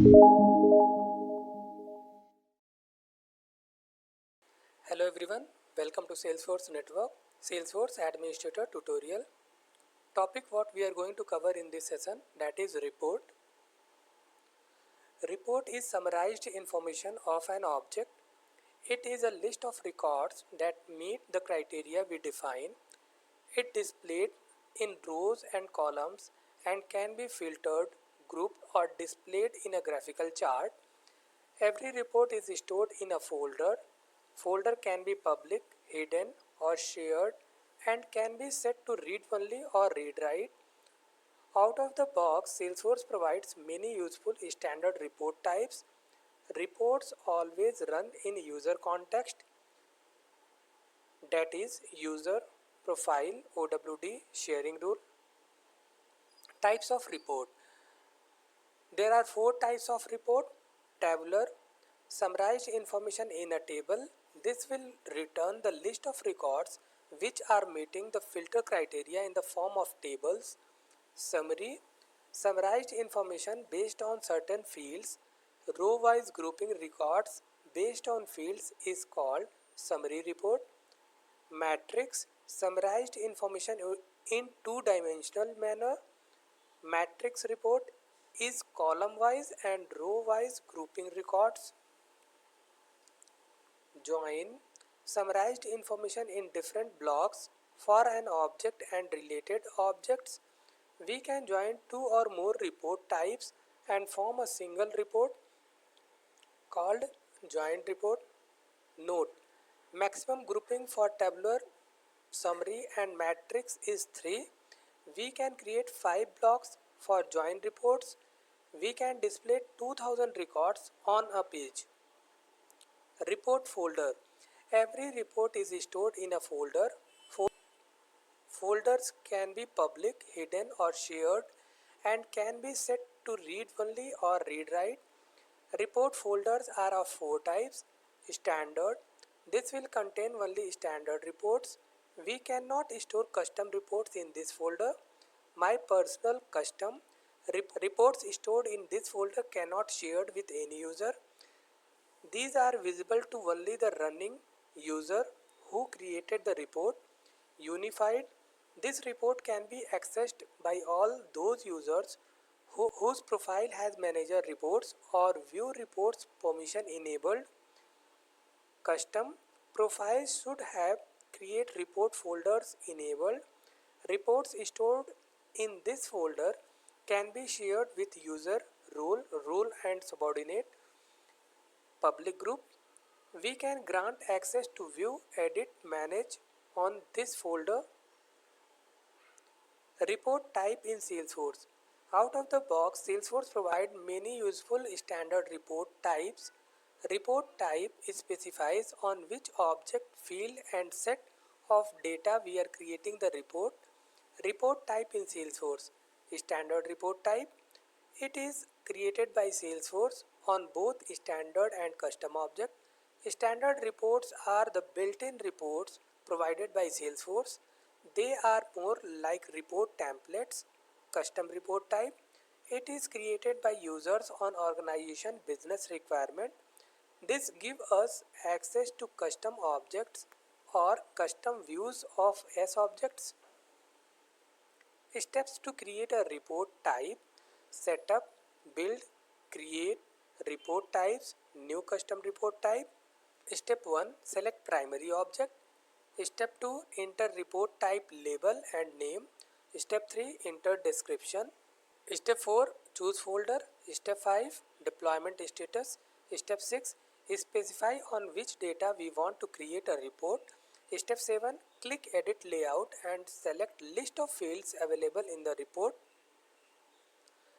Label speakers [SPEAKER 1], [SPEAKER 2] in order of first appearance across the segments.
[SPEAKER 1] Hello everyone, welcome to Salesforce Network, Salesforce Administrator Tutorial. Topic what we are going to cover in this session, that is report. Report is summarized information of an object. It is a list of records that meet the criteria we define. It displayed in rows and columns and can be filtered, grouped or displayed in a graphical chart. Every report is stored in a folder. Folder can be public, hidden or shared and can be set to read only or read write. Out of the box, Salesforce provides many useful standard report types. Reports always run in user context, that is user, profile, OWD, sharing rule. Types of report. There are four types of report. Tabular, summarized information in a table. This will return the list of records which are meeting the filter criteria in the form of tables. Summary, summarized information based on certain fields. Row-wise grouping records based on fields is called summary report. Matrix, summarized information in two-dimensional manner. Matrix report is column-wise and row-wise grouping records. Join, summarized information in different blocks for an object and related objects. We can join two or more report types and form a single report called joint report. Note, maximum grouping for tabular, summary and matrix is 3. We can create 5 blocks for joint reports. We can display 2000 records on a page. Report folder. Every report is stored in a folder. Folders can be public, hidden or shared and can be set to read only or read write. Report folders are of four types. Standard. This will contain only standard reports. We cannot store custom reports in this folder. My personal custom reports stored in this folder cannot shared with any user. These are visible to only the running user who created the report. Unified. This report can be accessed by all those users whose profile has manager reports or view reports permission enabled. Custom. Profiles should have create report folders enabled. Reports stored in this folder can be shared with user, role and subordinate. Public group. We can grant access to view, edit, manage on this folder. Report type in Salesforce. Out of the box, Salesforce provides many useful standard report types. Report type specifies on which object, field and set of data we are creating the report. Report type in Salesforce. Standard report type. It is created by Salesforce on both standard and custom object. Standard reports are the built-in reports provided by Salesforce. They are more like report templates. Custom report type. It is created by users on organization business requirement. This gives us access to custom objects or custom views of S objects. Steps to create a report type. Setup, build, create report types, new custom report type. Step 1, select primary object. Step 2, enter report type label and name. Step 3, enter description. Step 4, choose folder. Step 5, deployment status. Step 6, specify on which data we want to create a report. Step 7, click edit layout and select list of fields available in the report.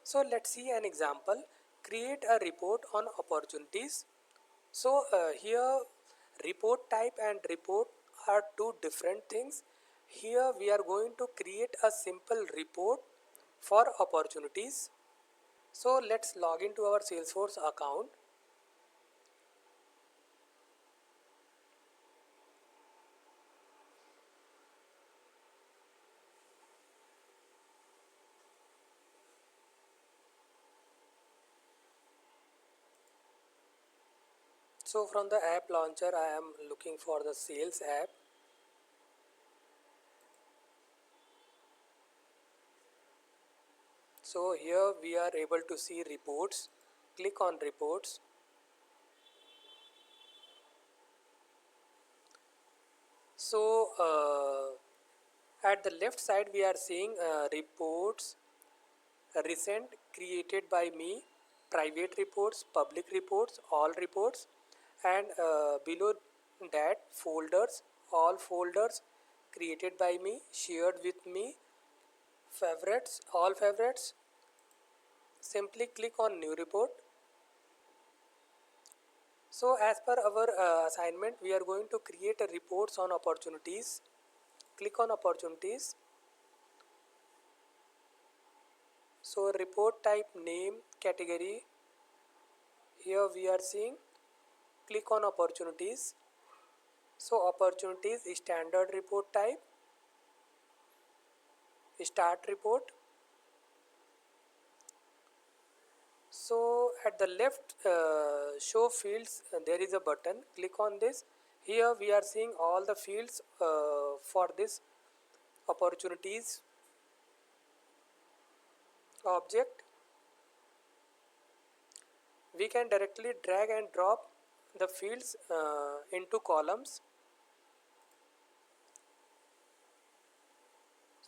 [SPEAKER 1] So let's see an example. Create a report on opportunities. So here report type and report are two different things. Here we are going to create a simple report for opportunities. So let's log into our Salesforce account. So from the app launcher I am looking for the sales app. So here we are able to see reports. Click on reports. So at the left side we are seeing reports recent, created by me, private reports, public reports, all reports, and below that folders, all folders created by me, shared with me, favorites, all favorites. Simply click on new report. So as per our assignment, we are going to create a reports on opportunities. Click on opportunities. So report type, name, category. Here we are seeing, click on opportunities. So opportunities, standard report type, start report. So at the left show fields there is a button, click on this. Here we are seeing all the fields for this opportunities object. We can directly drag and drop the fields into columns.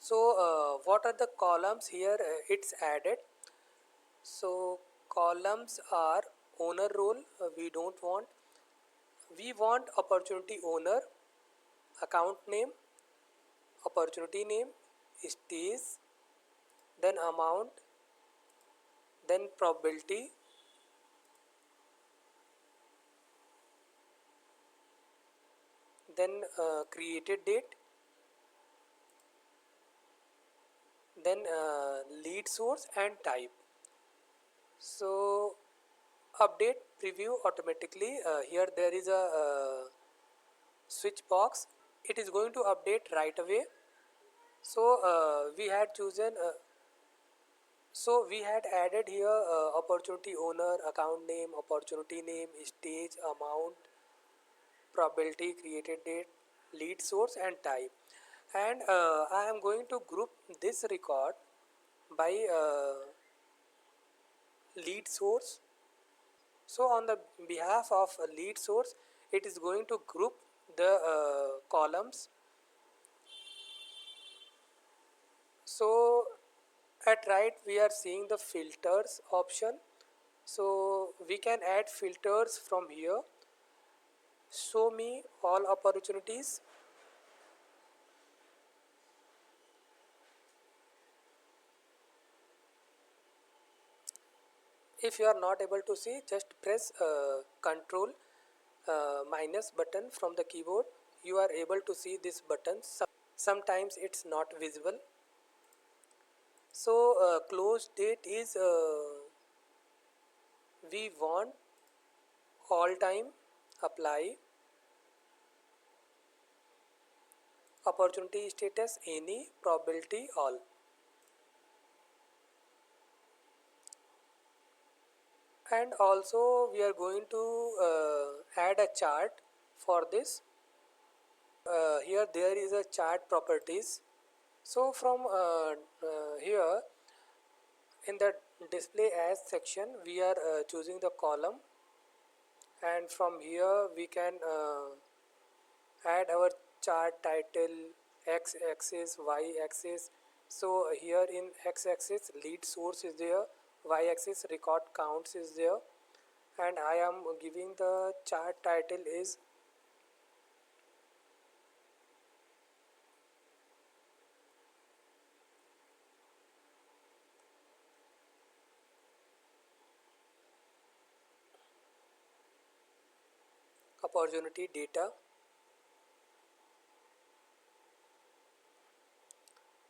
[SPEAKER 1] So what are the columns here? It's added. So columns are owner role, we don't want. We want opportunity owner, account name, opportunity name, stage, then amount, then probability, then created date, then lead source and type. So update preview automatically. Here there is a switch box. It is going to update right away. So we had chosen so we had added here opportunity owner, account name, opportunity name, stage, amount, probability, created date, lead source and type. And I am going to group this record by lead source. So on the behalf of a lead source, it is going to group the columns. So at right we are seeing the filters option. So we can add filters from here. Show me all opportunities. If you are not able to see, just press control minus button from the keyboard. You are able to see this button. Sometimes it's not visible. So close date is we want all time, apply. Opportunity status any, probability all. And also we are going to add a chart for this. Here there is a chart properties. So from here in the display as section we are choosing the column, and from here we can add our chart title, x axis, y axis. So here in x axis lead source is there, y axis record counts is there, and I am giving the chart title is opportunity data.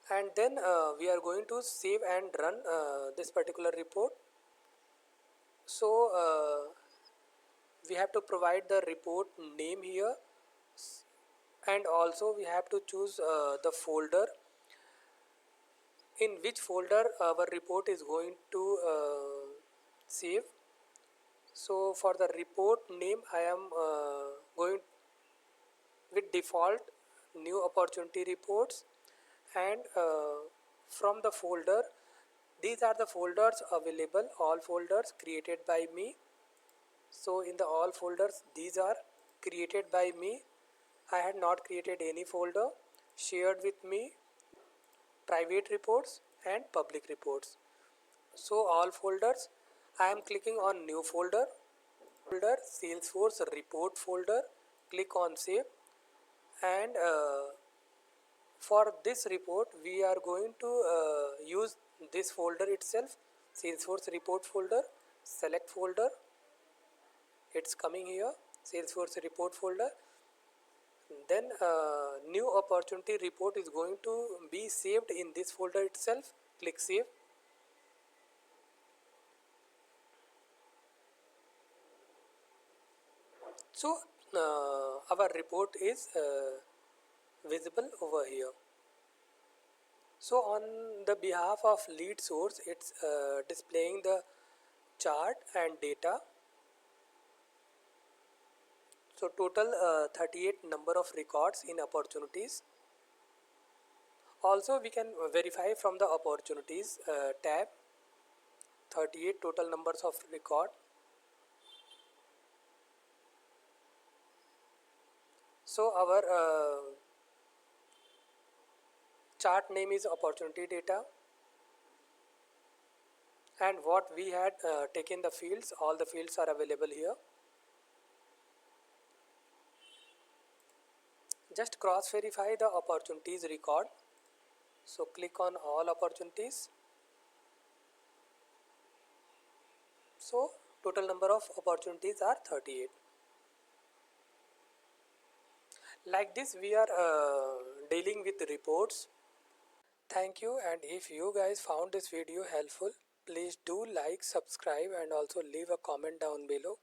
[SPEAKER 1] And then we are going to save and run this particular report. So we have to provide the report name here, and also we have to choose the folder in which folder our report is going to save. So for the report name I am going with default new opportunity reports, and from the folder, these are the folders available, all folders created by me. So in the all folders, these are created by me. I had not created any folder. Shared with me, private reports and public reports. So all folders, I am clicking on new folder, Salesforce report folder, click on save, and for this report we are going to use this folder itself, Salesforce report folder. Select folder, it's coming here, Salesforce report folder. Then new opportunity report is going to be saved in this folder itself. Click save. So our report is visible over here. So on the behalf of lead source, it's displaying the chart and data. So total 38 number of records in opportunities. Also we can verify from the opportunities tab, 38 total numbers of record. So our chart name is opportunity data, and what we had taken the fields, all the fields are available here. Just cross verify the opportunities record. So click on all opportunities. So total number of opportunities are 38. Like this we are dealing with reports. Thank you, and if you guys found this video helpful, please do like, subscribe and also leave a comment down below.